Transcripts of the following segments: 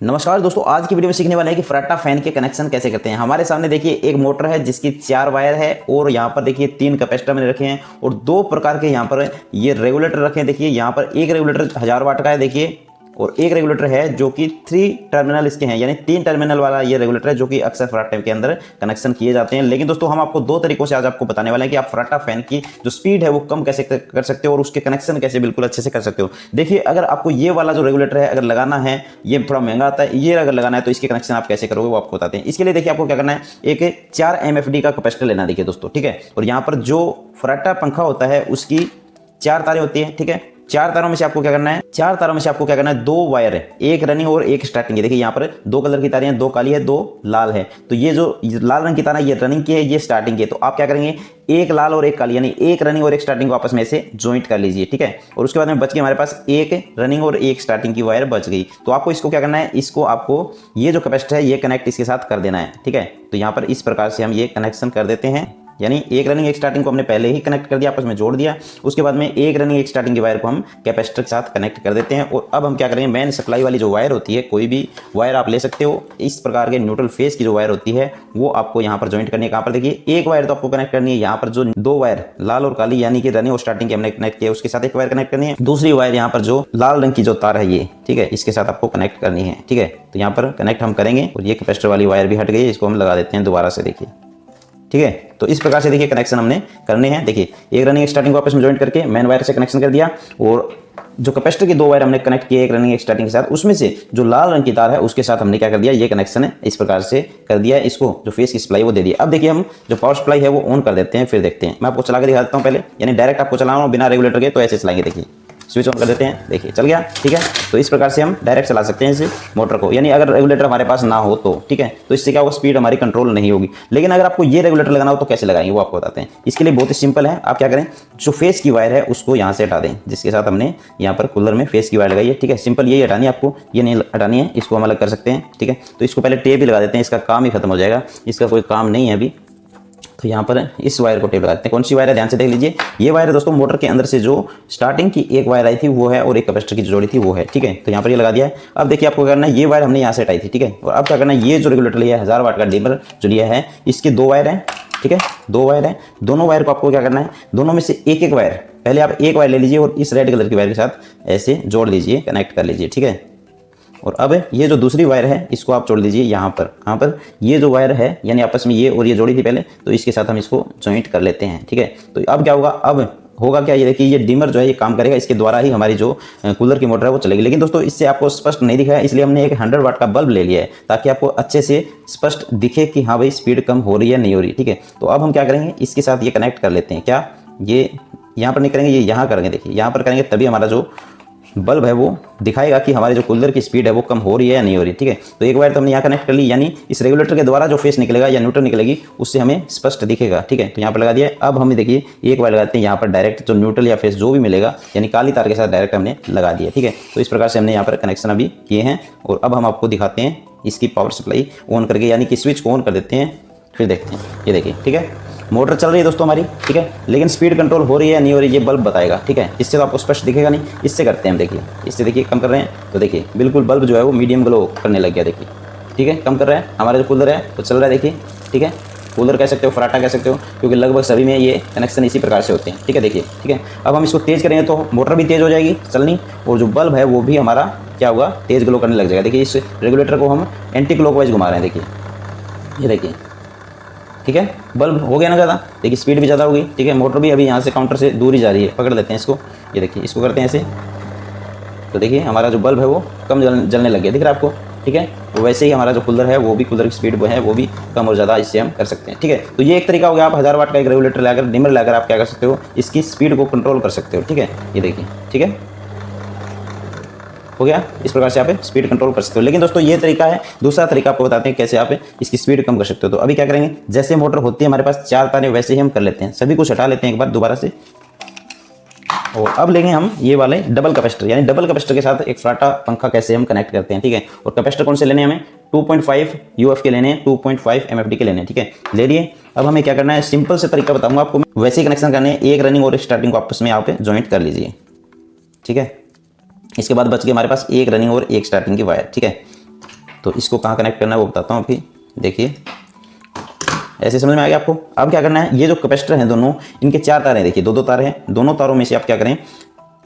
नमस्कार दोस्तों, आज की वीडियो में सीखने वाले हैं कि फराटा फैन के कनेक्शन कैसे करते हैं। हमारे सामने देखिए एक मोटर है जिसकी 4 वायर है और यहाँ पर देखिए 3 कैपेसिटर मैंने रखे हैं और 2 प्रकार के यहाँ पर ये रेगुलेटर रखे हैं। देखिए यहाँ पर एक रेगुलेटर 1000 वाट का है देखिए, और एक रेगुलेटर है जो कि 3 टर्मिनल इसके हैं, यानी 3 टर्मिनल वाला ये रेगुलेटर है जो कि अक्सर फराटा के अंदर कनेक्शन किए जाते हैं। लेकिन दोस्तों हम आपको 2 तरीकों से आज आपको बताने वाले हैं कि आप फराटा फैन की जो स्पीड है वो कम कैसे कर सकते हो और उसके कनेक्शन कैसे बिल्कुल अच्छे से कर सकते हो। देखिए अगर आपको ये वाला जो रेगुलेटर है अगर लगाना है, ये थोड़ा महंगा आता है, ये अगर लगाना है तो इसके कनेक्शन आप कैसे करोगे वो आपको बताते हैं। इसके लिए देखिए आपको क्या करना है, एक 4 MFD का कैपेसिटर लेना देखिए दोस्तों, ठीक है। और यहाँ पर जो फराटा पंखा होता है उसकी 4 तारें होती है, ठीक है। 4 तारों में से आपको क्या करना है, 4 तारों में से आपको क्या करना है, 2 वायर है, एक रनिंग और एक स्टार्टिंग है। देखिए यहाँ पर 2 कलर की तारें हैं, 2 काली है 2 लाल है। तो ये जो लाल रंग की तार है ये रनिंग की है, ये स्टार्टिंग की है। तो आप क्या करेंगे, एक लाल और एक काली यानी एक रनिंग और एक स्टार्टिंग को आपस में से ज्वाइंट कर लीजिए, ठीक है। और उसके बाद में बच के हमारे पास एक रनिंग और एक स्टार्टिंग की वायर बच गई। तो आपको इसको क्या करना है, इसको आपको ये जो कैपेसिटर है ये कनेक्ट इसके साथ कर देना है, ठीक है। तो यहाँ पर इस प्रकार से हम ये कनेक्शन कर देते हैं, यानी एक रनिंग एक स्टार्टिंग को हमने पहले ही कनेक्ट कर दिया, आपस में जोड़ दिया। उसके बाद में एक रनिंग एक स्टार्टिंग की वायर को हम कैपेसिटर के साथ कनेक्ट कर देते हैं। और अब हम क्या करेंगे, मेन सप्लाई वाली जो वायर होती है, कोई भी वायर आप ले सकते हो, इस प्रकार के न्यूट्रल फेस की जो वायर होती है वो आपको यहाँ पर ज्वाइंट करनी है। कहाँ पर देखिए, एक वायर तो आपको कनेक्ट करनी है, यहाँ पर जो 2 वायर लाल और काली यानी कि रनिंग और स्टार्टिंग की हमने कनेक्ट किया उसके साथ एक वायर कनेक्ट करनी है। दूसरी वायर यहाँ पर जो लाल रंग की जो तार है ये, ठीक है, इसके साथ आपको कनेक्ट करनी है, ठीक है। तो यहाँ पर कनेक्ट हम करेंगे और ये कैपेसिटर वाली वायर भी हट गई है, इसको हम लगा देते हैं दोबारा से, देखिए, ठीक है। तो इस प्रकार से देखिए कनेक्शन हमने करने हैं। देखिए एक रनिंग स्टार्टिंग को आपस में ज्वाइंट करके मेन वायर से कनेक्शन कर दिया, और जो कैपेसिटर की 2 वायर हमने कनेक्ट किए एक रनिंग एक स्टार्टिंग के साथ, उसमें से जो लाल रंग की तार है उसके साथ हमने क्या कर दिया, ये कनेक्शन है इस प्रकार से कर दिया, इसको जो फेस की सप्लाई वो दे दिया। अब देखिए हम जो पावर सप्लाई है वो ऑन कर देते हैं, फिर देखते हैं। मैं आपको चला के दिखा देता हूँ पहले, यानी डायरेक्ट आपको चलाना हो बिना रेगुलेटर के तो ऐसे चलाएंगे। देखिए स्विच ऑन कर देते हैं, देखिए चल गया, ठीक है। तो इस प्रकार से हम डायरेक्ट चला सकते हैं इस मोटर को, यानी अगर रेगुलेटर हमारे पास ना हो तो, ठीक है। तो इससे क्या होगा, स्पीड हमारी कंट्रोल नहीं होगी। लेकिन अगर आपको ये रेगुलेटर लगाना हो तो कैसे लगाएंगे वो आपको बताते हैं। इसके लिए बहुत ही सिंपल है, आप क्या करें, जो फेस की वायर है उसको यहाँ से हटा दें, जिसके साथ हमने यहाँ पर कूलर में फेस की वायर लगाई है, ठीक है। सिंपल यही हटानी है आपको, ये नहीं हटानी है, इसको हम अलग कर सकते हैं, ठीक है। तो इसको पहले टेप ही लगा देते हैं, इसका काम ही खत्म हो जाएगा, इसका कोई काम नहीं है अभी। तो यहाँ पर इस वायर को टेप लगा देते हैं। कौन सी वायर है ध्यान से देख लीजिए, ये वायर है दोस्तों मोटर के अंदर से जो स्टार्टिंग की एक वायर आई थी वो है, और एक कैपेसिटर की जोड़ी थी वो है, ठीक है। तो यहाँ पर ये लगा दिया है। अब देखिए आपको करना है, ये वायर हमने यहाँ से हटाई थी, ठीक है। और अब क्या करना है, ये जो रेगुलेटर लिया है 1000 वाट का डिमर जो लिया है, इसके 2 वायर हैं, ठीक है, 2 वायर हैं। दोनों वायर को आपको क्या करना है, दोनों में से एक एक वायर, पहले आप एक वायर ले लीजिए और इस रेड कलर की वायर के साथ ऐसे जोड़ लीजिए, कनेक्ट कर लीजिए, ठीक है। और अब ये जो दूसरी वायर है इसको आप जोड़ दीजिए यहाँ पर, कहाँ पर, ये जो वायर है यानी आपस में ये और ये जोड़ी थी पहले, तो इसके साथ हम इसको जॉइंट कर लेते हैं, ठीक है। तो अब क्या होगा, अब होगा क्या, ये देखिए ये डिमर जो है ये काम करेगा, इसके द्वारा ही हमारी जो कूलर की मोटर है वो चलेगी। लेकिन दोस्तों इससे आपको स्पष्ट नहीं दिखा है, इसलिए हमने एक 100 वाट का बल्ब ले लिया है ताकि आपको अच्छे से स्पष्ट दिखे कि हाँ भाई स्पीड कम हो रही है नहीं हो रही, ठीक है। तो अब हम क्या करेंगे, इसके साथ ये कनेक्ट कर लेते हैं। क्या, ये यहाँ पर नहीं करेंगे, ये यहाँ करेंगे, देखिए यहाँ पर करेंगे, तभी हमारा जो बल्ब है वो दिखाएगा कि हमारे जो कूलर की स्पीड है वो कम हो रही है या नहीं हो रही, ठीक है। तो एक वायर तो हमने यहाँ कनेक्ट कर ली, यानी इस रेगुलेटर के द्वारा जो फेस निकलेगा या न्यूट्रल निकलेगी उससे हमें स्पष्ट दिखेगा, ठीक है। तो यहाँ पर लगा दिया। अब हमें देखिए एक वायर लगाते हैं यहाँ पर डायरेक्ट, जो न्यूट्रल या फेस जो भी मिलेगा यानी काली तार के साथ डायरेक्ट हमने लगा दिया, ठीक है। तो इस प्रकार से हमने यहाँ पर कनेक्शन अभी किए हैं। और अब हम आपको दिखाते हैं इसकी पावर सप्लाई ऑन करके, यानी कि स्विच को ऑन कर देते हैं, फिर देखते हैं। ये देखिए, ठीक है, मोटर चल रही है दोस्तों हमारी, ठीक है, लेकिन स्पीड कंट्रोल हो रही है नहीं हो रही ये बल्ब बताएगा, ठीक है। इससे तो आपको स्पष्ट दिखेगा नहीं, इससे करते हैं हम, देखिए इससे देखिए कम कर रहे हैं तो देखिए बिल्कुल बल्ब जो है वो मीडियम ग्लो करने लग गया, देखिए, ठीक है। कम कर रहे हैं, हमारा जो कूलर है तो चल रहा है, देखिए, ठीक है। कूलर कह सकते हो, फराटा कह सकते हो, क्योंकि लगभग सभी में ये कनेक्शन इसी प्रकार से होते हैं, ठीक है। देखिए, ठीक है। अब हम इसको तेज़ करेंगे तो मोटर भी तेज़ हो जाएगी चलनी, और जो बल्ब है वो भी हमारा क्या होगा, तेज़ ग्लो करने लग जाएगा। देखिए इस रेगुलेटर को हम एंटी क्लॉकवाइज घुमा रहे हैं, देखिए, ये देखिए, ठीक है। बल्ब हो गया ना ज़्यादा, देखिए स्पीड भी ज़्यादा होगी, ठीक है। मोटर भी अभी यहाँ से काउंटर से दूर ही जा रही है, पकड़ लेते हैं इसको, ये देखिए, इसको करते हैं ऐसे, तो देखिए हमारा जो बल्ब है वो कम जलने लग गया, दिख रहा है आपको, ठीक है। तो वैसे ही हमारा जो कूलर है वो भी, कूलर की स्पीड वो है वो भी कम और ज़्यादा इससे हम कर सकते हैं, ठीक है। तो ये एक तरीका हो गया, आप 1000 वाट का एक रेगुलेटर लाकर, डिमर लाकर आप क्या कर सकते हो, इसकी स्पीड को कंट्रोल कर सकते हो, ठीक है। ये देखिए, ठीक है, हो गया। इस प्रकार से आप स्पीड कंट्रोल कर सकते हो। लेकिन दोस्तों ये तरीका है, दूसरा तरीका आपको बताते हैं कैसे आप इसकी स्पीड कम कर सकते हो। तो अभी क्या करेंगे, जैसे मोटर होती है हमारे पास 4 तारें, वैसे ही हम कर लेते हैं, सभी कुछ हटा लेते हैं एक बार दोबारा से। और अब लेंगे हम ये वाले डबल कैपेसिटर, यानी डबल कैपेसिटर के साथ एक फराटा पंखा कैसे हम कनेक्ट करते हैं, ठीक है। और कैपेसिटर कौन से लेने हैं, हमें 2.5 UF के लेने हैं, 2.5 MFD के लेने हैं, ठीक है, ले लिए। अब हमें क्या करना है, सिंपल से तरीका बताऊंगा आपको, वैसे ही कनेक्शन करने हैं, एक रनिंग और एक स्टार्टिंग को आपस में आप ज्वाइंट कर लीजिए, ठीक है। इसके बाद बच गए हमारे पास एक रनिंग और एक स्टार्टिंग की वायर, ठीक है। तो इसको कहाँ कनेक्ट करना है वो बताता हूँ अभी। देखिए ऐसे समझ में आ गया आपको। अब क्या करना है, ये जो कैपेसिटर हैं दोनों, इनके 4 तार हैं, देखिए 2-2 तार हैं। दोनों तारों में से आप क्या करें,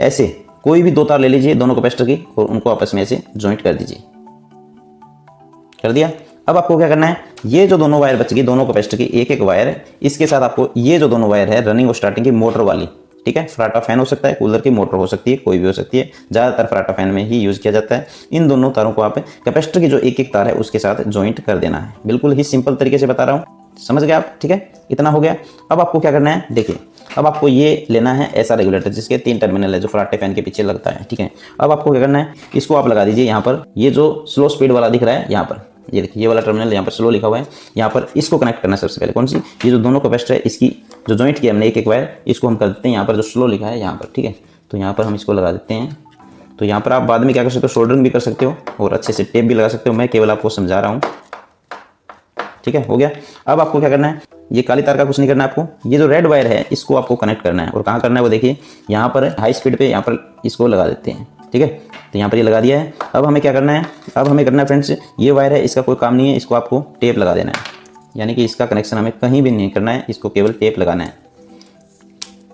ऐसे कोई भी 2 तार ले लीजिए दोनों कैपेसिटर की और उनको आपस में ऐसे जॉइंट कर दीजिए। कर दिया। अब आपको क्या करना है, ये जो दोनों वायर बच गई दोनों कैपेसिटर की, एक एक वायर है, इसके साथ आपको ये जो दोनों वायर है रनिंग और स्टार्टिंग की मोटर वाली, ठीक है, फराटा फैन हो सकता है, कूलर की मोटर हो सकती है, कोई भी हो सकती है, ज़्यादातर फराटा फैन में ही यूज़ किया जाता है। इन दोनों तारों को आप कैपेसिटर की जो एक एक तार है उसके साथ जॉइंट कर देना है। बिल्कुल ही सिंपल तरीके से बता रहा हूँ, समझ गए आप, ठीक है, इतना हो गया। अब आपको क्या करना है, देखिए अब आपको ये लेना है ऐसा रेगुलेटर जिसके 3 टर्मिनल है, जो फराटे फैन के पीछे लगता है, ठीक है। अब आपको क्या करना है, इसको आप लगा दीजिए यहाँ पर, ये जो स्लो स्पीड वाला दिख रहा है यहाँ पर, ये देखिए ये वाला टर्मिनल यहाँ पर स्लो लिखा हुआ है, यहाँ पर इसको कनेक्ट करना है सबसे पहले। कौन सी, ये जो दोनों कैपेसिटर है इसकी जो जॉइंट किया हमने एक एक वायर, इसको हम कर देते हैं यहाँ पर जो स्लो लिखा है यहाँ पर, ठीक है। तो यहाँ पर हम इसको लगा देते हैं। तो यहाँ पर आप बाद में क्या कर सकते हो, सोल्डरिंग भी कर सकते हो और अच्छे से टेप भी लगा सकते हो, मैं केवल आपको समझा रहा हूँ, ठीक है, हो गया। अब आपको क्या करना है, ये काली तार का कुछ नहीं करना है आपको, ये जो रेड वायर है इसको आपको कनेक्ट करना है। और कहाँ करना है वो देखिए, यहाँ पर हाई स्पीड पे यहाँ पर इसको लगा देते हैं, ठीक है। तो यहाँ पर ये लगा दिया है। अब हमें क्या करना है, अब हमें करना है फ्रेंड्स, ये वायर है इसका कोई काम नहीं है, इसको आपको टेप लगा देना है, यानी कि इसका कनेक्शन हमें कहीं भी नहीं करना है, इसको केवल टेप लगाना है,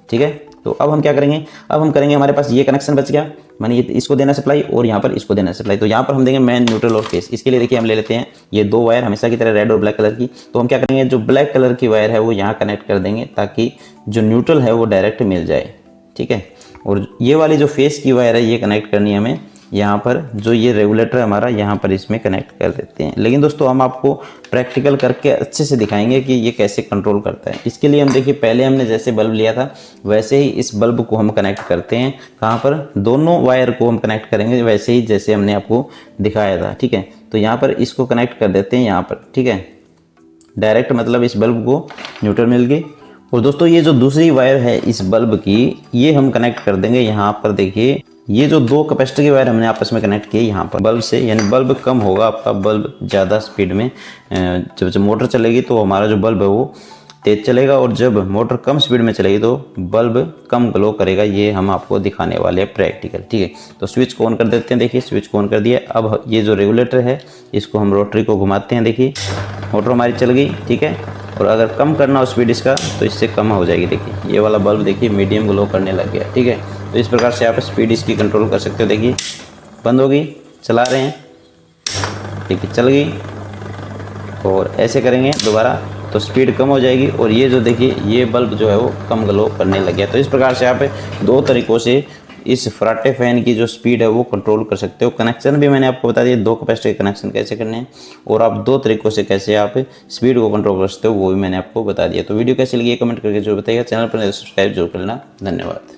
ठीक है। तो अब हम क्या करेंगे, अब हम करेंगे, हमारे पास ये कनेक्शन बच गया, माने ये इसको देना सप्लाई और यहाँ पर इसको देना सप्लाई। तो यहाँ पर हम देंगे मेन, न्यूट्रल और फेस। इसके लिए देखिए हम ले लेते हैं ये 2 वायर हमेशा की तरह रेड और ब्लैक कलर की। तो हम क्या करेंगे, जो ब्लैक कलर की वायर है वो यहाँ कनेक्ट कर देंगे ताकि जो न्यूट्रल है वो डायरेक्ट मिल जाए, ठीक है। और ये वाली जो फेस की वायर है ये कनेक्ट करनी है हमें यहाँ पर, जो ये रेगुलेटर हमारा यहाँ पर इसमें कनेक्ट कर देते हैं। लेकिन दोस्तों हम आपको प्रैक्टिकल करके अच्छे से दिखाएंगे कि ये कैसे कंट्रोल करता है। इसके लिए हम देखिए पहले हमने जैसे बल्ब लिया था वैसे ही इस बल्ब को हम कनेक्ट करते हैं। कहाँ पर, दोनों वायर को हम कनेक्ट करेंगे वैसे ही जैसे हमने आपको दिखाया था, ठीक है। तो यहाँ पर इसको कनेक्ट कर देते हैं यहाँ पर, ठीक है, डायरेक्ट, मतलब इस बल्ब को न्यूट्रल मिल गई। और दोस्तों ये जो दूसरी वायर है इस बल्ब की, ये हम कनेक्ट कर देंगे यहाँ पर। देखिए ये जो 2 कैपेसिटर की वायर हमने आपस में कनेक्ट किए यहाँ पर बल्ब से, यानी बल्ब कम होगा आपका, बल्ब ज़्यादा स्पीड में जब मोटर चलेगी तो हमारा जो बल्ब है वो तेज़ चलेगा, और जब मोटर कम स्पीड में चलेगी तो बल्ब कम ग्लो करेगा। ये हम आपको दिखाने वाले हैं प्रैक्टिकल, ठीक है। तो स्विच को ऑन कर देते हैं, देखिए स्विच को ऑन कर दिया। अब ये जो रेगुलेटर है इसको हम रोटरी को घुमाते हैं, देखिए मोटर हमारी चल गई, ठीक है। और अगर कम करना हो स्पीड इसका तो इससे कम हो जाएगी। देखिए ये वाला बल्ब देखिए मीडियम ग्लो करने लग गया, ठीक है। तो इस प्रकार से आप स्पीड इसकी कंट्रोल कर सकते हो। देखिए बंद हो गई, चला रहे हैं, देखिए चल गई, और ऐसे करेंगे दोबारा तो स्पीड कम हो जाएगी। और ये जो देखिए ये बल्ब जो है वो कम ग्लो करने लग गया। तो इस प्रकार से आप 2 तरीक़ों से इस फराटे फैन की जो स्पीड है वो कंट्रोल कर सकते हो। कनेक्शन भी मैंने आपको बता दिया, 2 कैपेसिटर के कनेक्शन कैसे करने हैं, और आप 2 तरीक़ों से कैसे आप स्पीड को कंट्रोल कर सकते हो वो भी मैंने आपको बता दिया। तो वीडियो कैसी लगी कमेंट करके जरूर बताइएगा। चैनल पर सब्सक्राइब जरूर कर लेना। धन्यवाद।